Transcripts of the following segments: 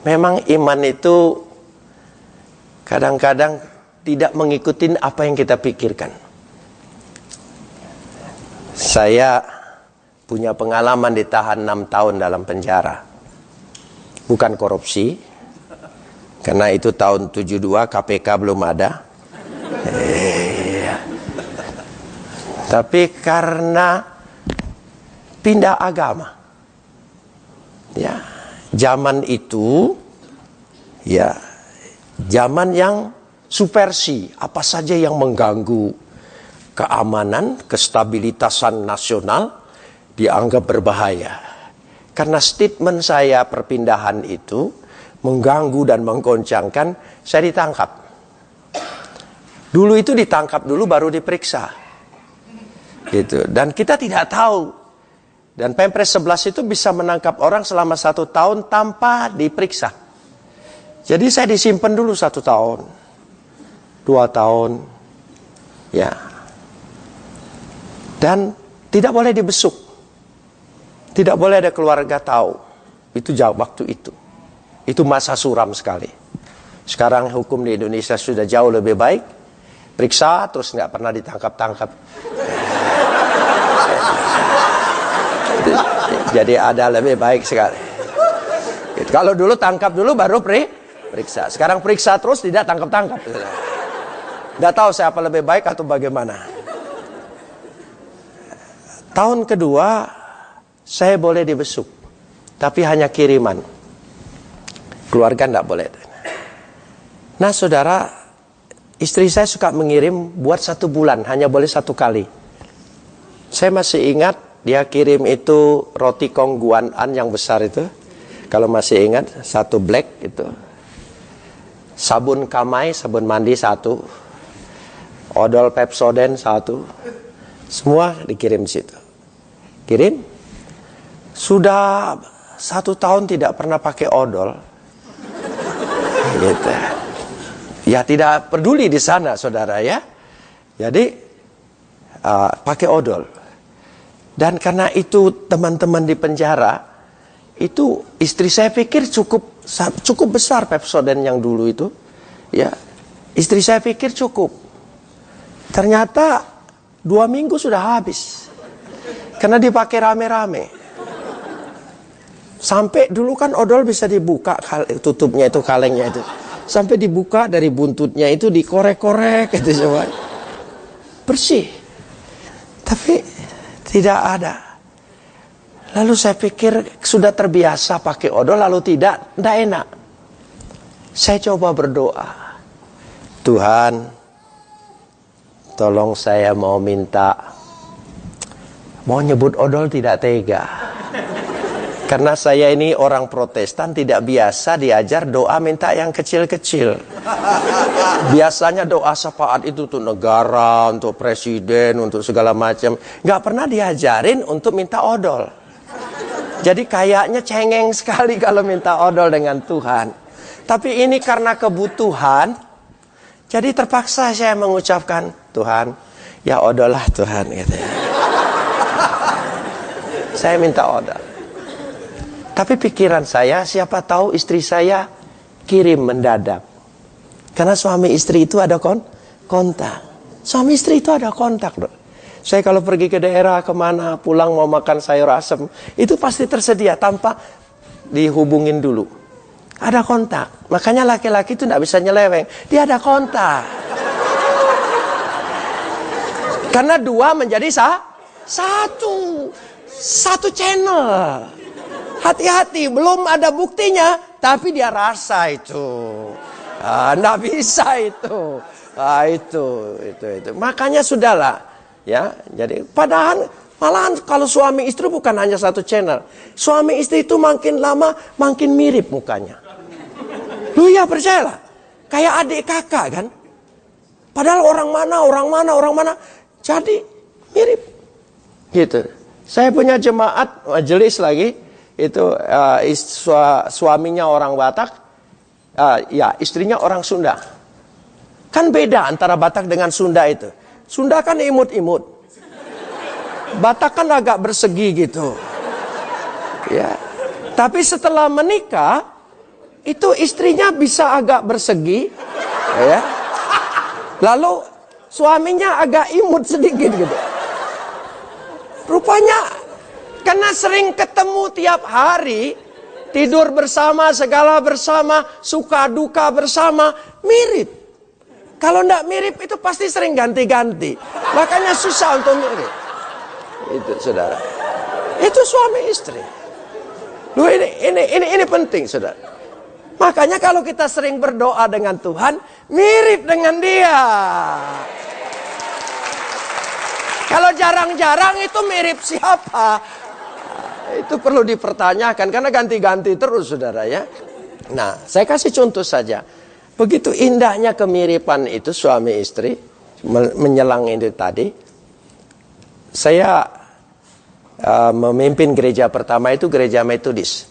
Memang iman itu kadang-kadang tidak mengikuti apa yang kita pikirkan. Saya punya pengalaman ditahan 6 tahun dalam penjara. Bukan korupsi, karena itu tahun 72 KPK belum ada. Tapi karena pindah agama. Ya, zaman itu ya zaman yang subversi, apa saja yang mengganggu keamanan, kestabilitasan nasional dianggap berbahaya. Karena statement saya perpindahan itu mengganggu dan menggoncangkan, saya ditangkap. Dulu itu ditangkap dulu baru diperiksa. Gitu. Dan kita tidak tahu. Dan Pempres 11 itu bisa menangkap orang selama 1 tahun tanpa diperiksa. Jadi saya disimpan dulu 1 tahun, 2 tahun, ya. Dan tidak boleh dibesuk, tidak boleh ada keluarga tahu. Itu jauh waktu itu. Itu masa suram sekali. Sekarang hukum di Indonesia sudah jauh lebih baik. Periksa terus nggak pernah ditangkap-tangkap. Jadi ada lebih baik sekali. Gitu. Kalau dulu tangkap dulu baru periksa. Sekarang periksa terus tidak tangkap-tangkap. Tidak tahu siapa lebih baik atau bagaimana. Tahun kedua saya boleh dibesuk, tapi hanya kiriman. Keluarga tidak boleh. Nah saudara, istri saya suka mengirim buat 1 bulan, hanya boleh 1 kali. Saya masih ingat dia kirim itu roti Kongguan An yang besar itu. Kalau masih ingat, 1 black itu. Sabun Kamai, sabun mandi 1. Odol Pepsodent 1. Semua dikirim situ. Kirim. Sudah 1 tahun tidak pernah pakai odol. Gitu. Ya tidak peduli di sana saudara ya. Jadi pakai odol. Dan karena itu teman-teman di penjara, itu istri saya pikir cukup besar Pepsodent yang dulu itu. Ya, istri saya pikir cukup. Ternyata 2 minggu sudah habis. Karena dipakai rame-rame. Sampai dulu kan odol bisa dibuka tutupnya itu, kalengnya itu. Sampai dibuka dari buntutnya itu dikorek-korek gitu coba. Bersih. Tapi tidak ada. Lalu saya pikir sudah terbiasa pakai odol lalu tidak enak. Saya coba berdoa. Tuhan, tolong saya mau nyebut odol tidak tega. Karena saya ini orang Protestan tidak biasa diajar doa minta yang kecil-kecil. Biasanya doa syafaat itu untuk negara, untuk presiden, untuk segala macam. Nggak pernah diajarin untuk minta odol. Jadi kayaknya cengeng sekali kalau minta odol dengan Tuhan. Tapi ini karena kebutuhan, jadi terpaksa saya mengucapkan, Tuhan, ya odol lah Tuhan. Gitu ya. Saya minta odol. Tapi pikiran saya, siapa tahu istri saya kirim mendadak. Karena suami istri itu ada kontak. Suami istri itu ada kontak. Loh. Saya kalau pergi ke daerah kemana, pulang mau makan sayur asem, itu pasti tersedia tanpa dihubungin dulu. Ada kontak. Makanya laki-laki itu tidak bisa nyeleweng. Dia ada kontak. Karena 2 menjadi satu channel. Hati-hati, belum ada buktinya, tapi dia rasa itu. Nggak bisa itu. Itu. Makanya sudahlah, ya. Jadi, malahan kalau suami istri bukan hanya 1 channel. Suami istri itu makin lama makin mirip mukanya. Lu ya percayalah, kayak adik kakak kan. Padahal orang mana. Jadi mirip. Gitu. Saya punya jemaat majelis lagi. Itu suaminya orang Batak, istrinya orang Sunda. Kan beda antara Batak dengan Sunda itu. Sunda kan imut-imut. Batak kan agak bersegi gitu. Ya. Tapi setelah menikah, itu istrinya bisa agak bersegi, ya. Lalu suaminya agak imut sedikit gitu. Rupanya karena sering ketemu tiap hari, tidur bersama, segala bersama, suka duka bersama, mirip. Kalau enggak mirip itu pasti sering ganti-ganti. Makanya susah untuk mirip. Itu saudara. Itu suami istri. Loh, ini penting saudara. Makanya kalau kita sering berdoa dengan Tuhan, mirip dengan Dia. Kalau jarang-jarang itu mirip siapa? Itu perlu dipertanyakan karena ganti-ganti terus saudara ya. Nah, saya kasih contoh saja. Begitu indahnya kemiripan itu suami istri menyelang itu tadi. Saya memimpin gereja pertama itu gereja Metodis.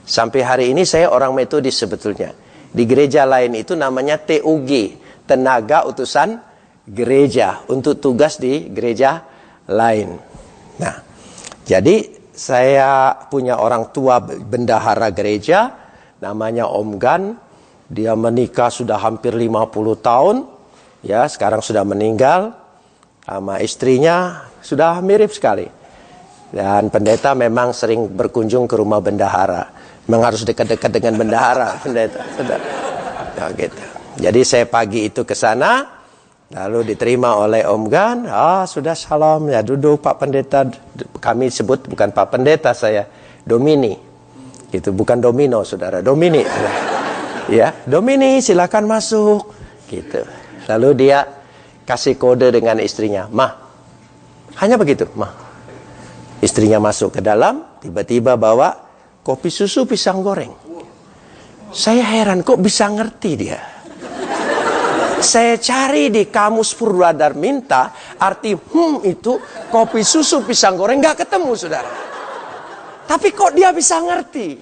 Sampai hari ini saya orang Metodis sebetulnya. Di gereja lain itu namanya TUG, Tenaga Utusan Gereja, untuk tugas di gereja lain. Nah, jadi saya punya orang tua bendahara gereja, namanya Om Gan. Dia menikah sudah hampir 50 tahun. Ya, sekarang sudah meninggal. Sama istrinya sudah mirip sekali. Dan pendeta memang sering berkunjung ke rumah bendahara. Memang harus dekat-dekat dengan bendahara, pendeta. Nah, gitu. Jadi saya pagi itu ke sana. Lalu diterima oleh Om Gan. Sudah salam. Ya duduk Pak Pendeta. Kami sebut bukan Pak Pendeta saya. Domini. Itu bukan domino saudara. Domini. Ya, Domini silakan masuk. Gitu. Lalu dia kasih kode dengan istrinya. Ma. Hanya begitu. Ma. Istrinya masuk ke dalam. Tiba-tiba bawa kopi susu pisang goreng. Saya heran kok bisa ngerti dia. Saya cari di kamus Purwadarminta, arti itu kopi susu pisang goreng, nggak ketemu saudara. Tapi kok dia bisa ngerti?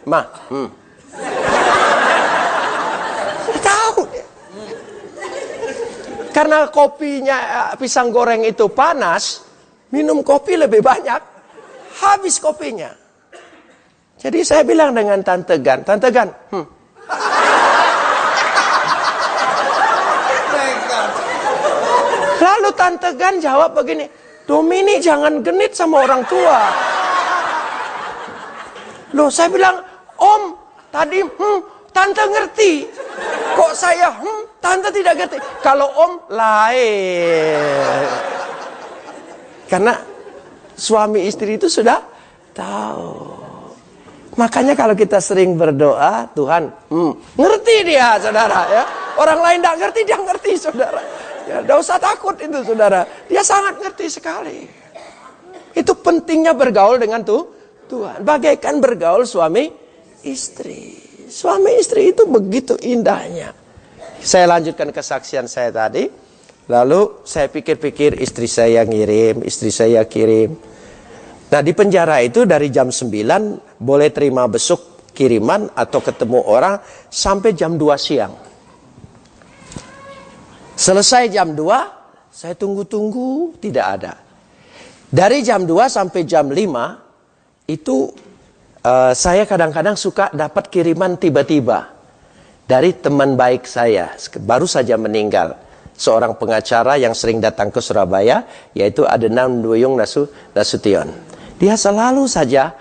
Ma, tahu dia. Karena kopinya pisang goreng itu panas, minum kopi lebih banyak, habis kopinya. Jadi saya bilang dengan Tante Gan, Lalu Tante Gan jawab begini, Domini jangan genit sama orang tua. Loh saya bilang, Om tadi Tante ngerti. Kok saya Tante tidak ngerti. Kalau Om lain. Karena suami istri itu sudah tahu. Makanya kalau kita sering berdoa, Tuhan ngerti dia saudara ya. Orang lain tidak ngerti, dia ngerti saudara. Ya, tidak usah takut itu saudara. Dia sangat ngerti sekali. Itu pentingnya bergaul dengan Tuhan. Bagaikan bergaul suami istri. Suami istri itu begitu indahnya. Saya lanjutkan kesaksian saya tadi. Lalu saya pikir-pikir istri saya ngirim, istri saya kirim. Nah di penjara itu dari jam 9 boleh terima besuk kiriman atau ketemu orang sampai jam 2 siang. Selesai jam 2, saya tunggu-tunggu, tidak ada. Dari jam 2 sampai jam 5, itu saya kadang-kadang suka dapat kiriman tiba-tiba. Dari teman baik saya, baru saja meninggal. Seorang pengacara yang sering datang ke Surabaya, yaitu Adenan Duyung Nasution. Dia selalu saja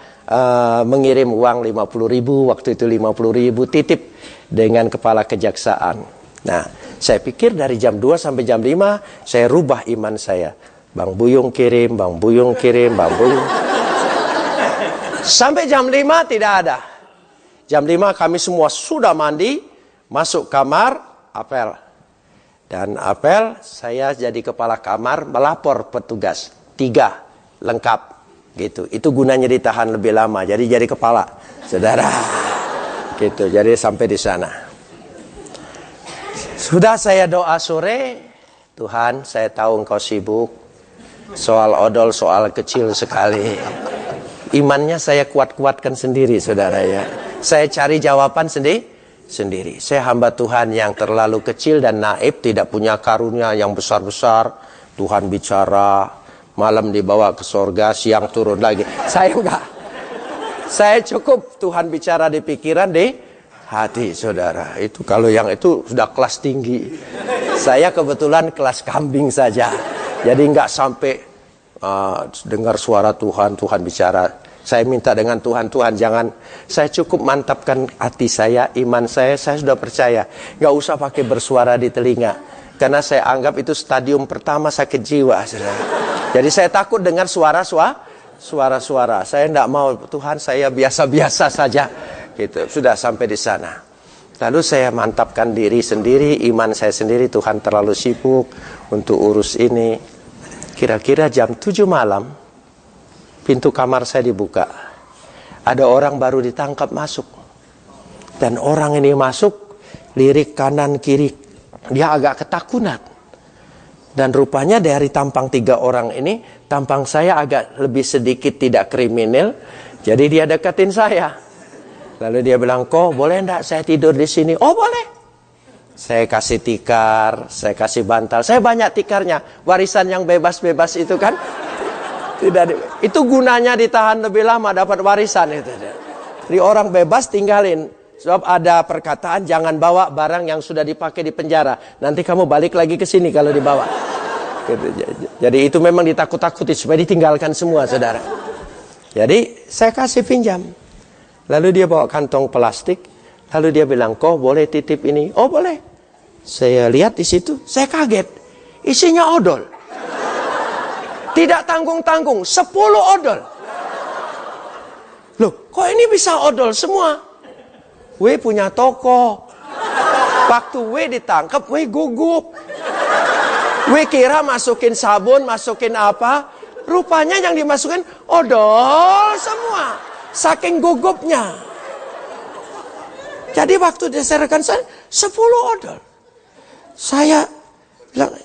mengirim uang 50.000, waktu itu 50.000 titip dengan kepala kejaksaan. Nah, saya pikir dari jam 2 sampai jam 5, saya rubah iman saya. Bang Buyung kirim, Bang Buyung kirim, Bang Buyung. Sampai jam 5 tidak ada. Jam 5 kami semua sudah mandi, masuk kamar, apel. Dan apel, saya jadi kepala kamar, melapor petugas. 3, lengkap. Gitu. Itu gunanya ditahan lebih lama, jadi kepala. Saudara. Gitu, jadi sampai di sana. Sudah saya doa sore, Tuhan saya tahu Engkau sibuk. Soal odol, soal kecil sekali. Imannya saya kuat-kuatkan sendiri saudara ya. Saya cari jawaban sendiri. Saya hamba Tuhan yang terlalu kecil dan naif, tidak punya karunia yang besar-besar. Tuhan bicara, malam dibawa ke sorga, siang turun lagi. Saya enggak. Saya cukup Tuhan bicara di pikiran, di hati, saudara. Itu kalau yang itu sudah kelas tinggi. Saya kebetulan kelas kambing saja. Jadi nggak sampai dengar suara Tuhan, Tuhan bicara. Saya minta dengan Tuhan, Tuhan jangan. Saya cukup mantapkan hati saya, iman saya sudah percaya. Nggak usah pakai bersuara di telinga. Karena saya anggap itu stadium pertama sakit jiwa, saudara. Jadi saya takut dengar suara-suara. Saya tidak mau, Tuhan saya biasa-biasa saja. Gitu. Sudah sampai di sana. Lalu saya mantapkan diri sendiri, iman saya sendiri. Tuhan terlalu sibuk untuk urus ini. Kira-kira jam 7 malam, pintu kamar saya dibuka. Ada orang baru ditangkap masuk. Dan orang ini masuk, lirik kanan kiri. Dia agak ketakutan. Dan rupanya dari tampang 3 orang ini, tampang saya agak lebih sedikit tidak kriminal. Jadi dia deketin saya. Lalu dia bilang, kok boleh enggak saya tidur di sini? Oh boleh. Saya kasih tikar, saya kasih bantal. Saya banyak tikarnya. Warisan yang bebas-bebas itu kan. Itu gunanya ditahan lebih lama, dapat warisan itu. Jadi orang bebas tinggalin. Sebab ada perkataan jangan bawa barang yang sudah dipakai di penjara. Nanti kamu balik lagi ke sini kalau dibawa. Gitu. Jadi itu memang ditakut-takuti supaya ditinggalkan semua, saudara. Jadi saya kasih pinjam. Lalu dia bawa kantong plastik. Lalu dia bilang, kok boleh titip ini? Oh boleh. Saya lihat di situ, saya kaget. Isinya odol. Tidak tanggung-tanggung, 10 odol. Loh, kok ini bisa odol semua? W punya toko. Waktu W ditangkap, W gugup. W kira masukin sabun, masukin apa. Rupanya yang dimasukin odol semua. Saking gugupnya. Jadi waktu diserahkan saya 10 odol. Saya bilang,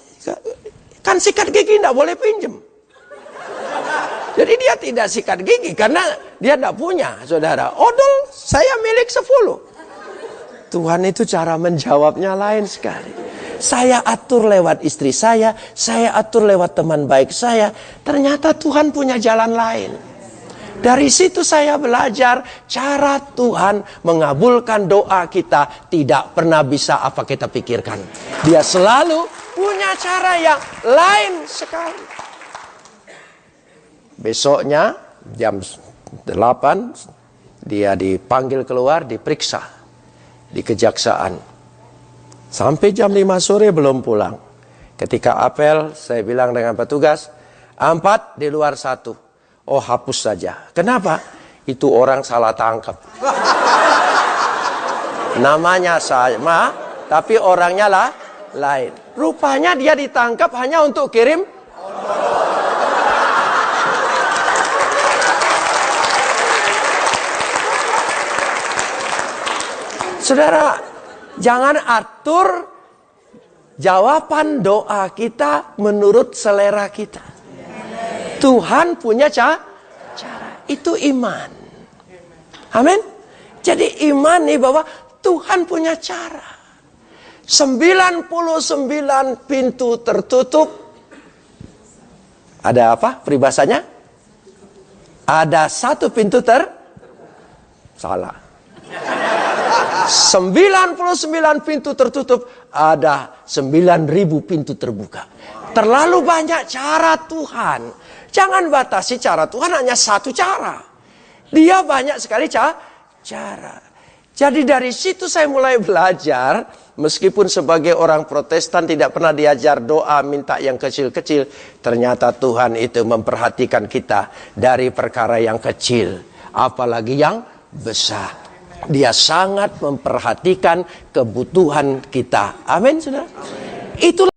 kan sikat gigi tidak boleh pinjam. Jadi dia tidak sikat gigi karena dia tidak punya, saudara. Odol saya milik 10. Tuhan itu cara menjawabnya lain sekali. Saya atur lewat istri saya atur lewat teman baik saya. Ternyata Tuhan punya jalan lain. Dari situ saya belajar cara Tuhan mengabulkan doa kita tidak pernah bisa apa kita pikirkan. Dia selalu punya cara yang lain sekali. Besoknya jam 8 dia dipanggil keluar, diperiksa di kejaksaan. Sampai jam 5 sore belum pulang. Ketika apel saya bilang dengan petugas, 4 di luar 1. Oh hapus saja. Kenapa? Itu orang salah tangkap. Namanya sama, tapi orangnya lain. Rupanya dia ditangkap hanya untuk kirim. Saudara, jangan atur jawaban doa kita menurut selera kita. Tuhan punya cara. Itu iman. Amin. Jadi iman nih bahwa Tuhan punya cara. 99 pintu tertutup. Ada apa peribahasanya? Ada 1 pintu salah. 99 pintu tertutup. Ada 9.000 pintu terbuka. Terlalu banyak cara Tuhan. Jangan batasi cara Tuhan hanya 1 cara. Dia banyak sekali cara. Jadi dari situ saya mulai belajar. Meskipun sebagai orang Protestan tidak pernah diajar doa minta yang kecil-kecil. Ternyata Tuhan itu memperhatikan kita dari perkara yang kecil. Apalagi yang besar. Dia sangat memperhatikan kebutuhan kita. Amin, saudara. Itulah